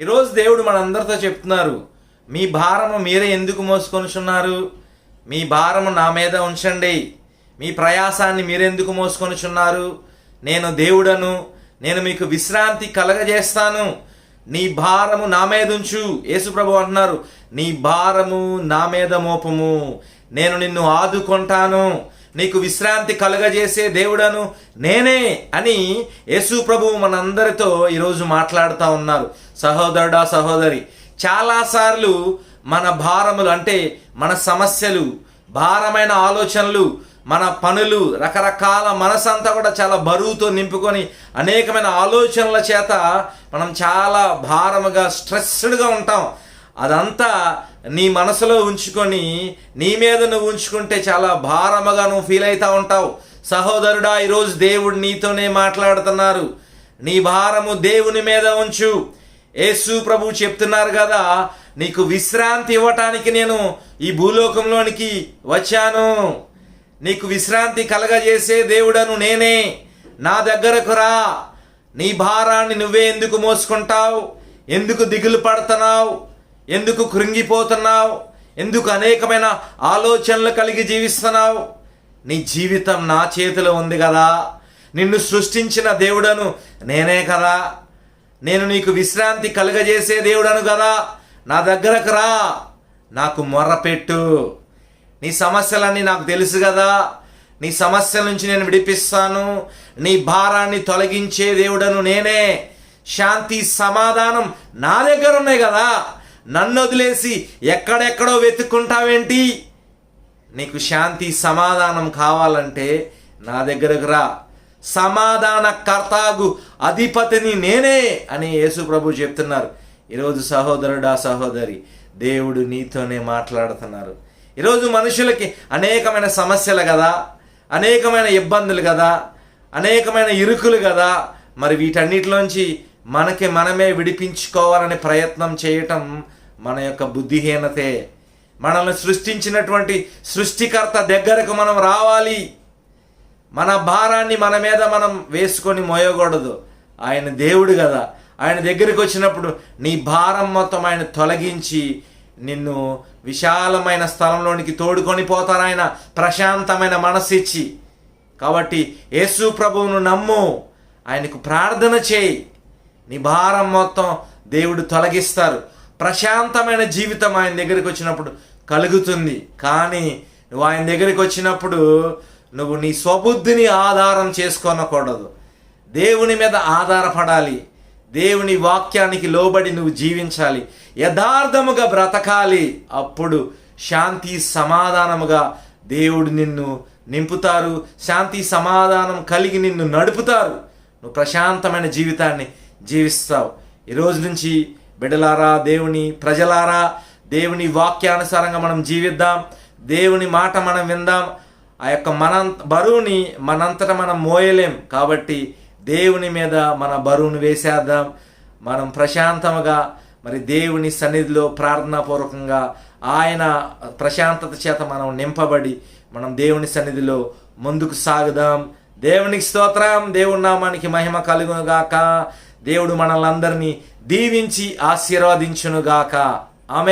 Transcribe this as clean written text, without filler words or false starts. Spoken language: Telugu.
ఈరోజు దేవుడు మనందరితో చెప్తున్నారు, మీ భారము మీరే ఎందుకు మోసుకొనిచున్నారు? మీ భారము నా మీద ఉంచండి. మీ ప్రయాసాన్ని మీరెందుకు మోసుకొనిచున్నారు? నేను దేవుడను, నేను మీకు విశ్రాంతి కలగజేస్తాను. నీ భారము నా మీద ఉంచు. యేసుప్రభు అంటున్నారు, నీ భారము నా మీద మోపము, నేను నిన్ను ఆదుకుంటాను, నీకు విశ్రాంతి కలుగజేసే దేవుడను నేనే అని యేసు ప్రభువు మనందరితో ఈరోజు మాట్లాడుతూ ఉన్నారు. సహోదరుడా, సహోదరి, చాలాసార్లు మన భారములు అంటే మన సమస్యలు, భారమైన ఆలోచనలు, మన పనులు, రకరకాల మనసంతా కూడా చాలా బరువుతో నింపుకొని అనేకమైన ఆలోచనల చేత మనం చాలా భారముగా స్ట్రెస్డ్గా ఉంటాం. అదంతా నీ మనసులో ఉంచుకొని నీ మీద నువ్వు ఉంచుకుంటే చాలా భారముగా నువ్వు ఫీల్ అవుతూ ఉంటావు. సహోదరుడా, ఈరోజు దేవుడు నీతోనే మాట్లాడుతున్నారు. నీ భారము దేవుని మీద ఉంచు. యేసు ప్రభు చెప్తున్నారు కదా, నీకు విశ్రాంతి ఇవ్వటానికి నేను ఈ భూలోకంలోనికి వచ్చాను. నీకు విశ్రాంతి కలగజేసే దేవుడను నేనే. నా దగ్గరకు రా. నీ భారాన్ని నువ్వే ఎందుకు మోసుకుంటావు? ఎందుకు దిగులు పడుతున్నావు? ఎందుకు కృంగిపోతున్నావు? ఎందుకు అనేకమైన ఆలోచనలు కలిగి జీవిస్తున్నావు? నీ జీవితం నా చేతిలో ఉంది కదా. నిన్ను సృష్టించిన దేవుడను నేనే కదా. నేను నీకు విశ్రాంతి కలుగజేసే దేవుడను కదా. నా దగ్గరకు రా, నాకు మొర్రపెట్టు. నీ సమస్యలన్నీ నాకు తెలుసు కదా. నీ సమస్యల నుంచి నేను విడిపిస్తాను. నీ భారాన్ని తొలగించే దేవుడను నేనే. శాంతి సమాధానం నా దగ్గర ఉన్నాయి కదా. నన్ను వదిలేసి ఎక్కడెక్కడో వెతుక్కుంటావేంటి? నీకు శాంతి సమాధానం కావాలంటే నా దగ్గరకు రా. సమాధాన కర్తాగు అధిపతిని నేనే అని యేసు ప్రభు చెప్తున్నారు. ఈరోజు సహోదరుడా, సహోదరి, దేవుడు నీతోనే మాట్లాడుతున్నారు. ఈరోజు మనుషులకి అనేకమైన సమస్యలు కదా, అనేకమైన ఇబ్బందులు కదా, అనేకమైన ఇరుకులు కదా. మరి వీటన్నిటిలోంచి మనకి మనమే విడిపించుకోవాలని ప్రయత్నం చేయటం మన యొక్క బుద్ధిహీనతే. మనల్ని సృష్టించినటువంటి సృష్టికర్త దగ్గరకు మనం రావాలి. మన భారాన్ని మన మీద మనం వేసుకొని మోయకూడదు. ఆయన దేవుడు కదా. ఆయన దగ్గరికి వచ్చినప్పుడు నీ భారం మొత్తం ఆయన తొలగించి నిన్ను విశాలమైన స్థలంలోనికి తోడుకొని పోతారు ఆయన, ప్రశాంతమైన మనసు ఇచ్చి. కాబట్టి యేసు ప్రభువును నమ్ము, ఆయనకు ప్రార్థన చేయి. నీ భారం మొత్తం దేవుడు తొలగిస్తారు. ప్రశాంతమైన జీవితం ఆయన దగ్గరికి వచ్చినప్పుడు కలుగుతుంది. కానీ నువ్వు ఆయన దగ్గరికి వచ్చినప్పుడు నువ్వు నీ స్వబుద్ధిని ఆధారం చేసుకోనకూడదు. దేవుని మీద ఆధారపడాలి. దేవుని వాక్యానికి లోబడి నువ్వు జీవించాలి. యథార్థముగా బ్రతకాలి. అప్పుడు శాంతి సమాధానముగా దేవుడు నిన్ను నింపుతారు. శాంతి సమాధానం కలిగి నిన్ను నడుపుతారు. నువ్వు ప్రశాంతమైన జీవితాన్ని జీవిస్తావు. ఈరోజు నుంచి బిడ్డలారా, దేవుని ప్రజలారా, దేవుని వాక్యానుసారంగా మనం జీవిద్దాం. దేవుని మాట మనం విందాం. ఆ యొక్క బరువుని మనంతటా మనం మోయలేం. కాబట్టి దేవుని మీద మన బరువును వేసేద్దాం. మనం ప్రశాంతముగా మరి దేవుని సన్నిధిలో ప్రార్థనాపూర్వకంగా ఆయన ప్రశాంతత చేత మనం నింపబడి మనం దేవుని సన్నిధిలో ముందుకు సాగుదాం. దేవునికి స్తోత్రం. దేవుని నామానికి మహిమ కలుగునుగాక. దేవుడు మనల్ని అందరినీ దీవించి ఆశీర్వదించునుగాక. ఆమె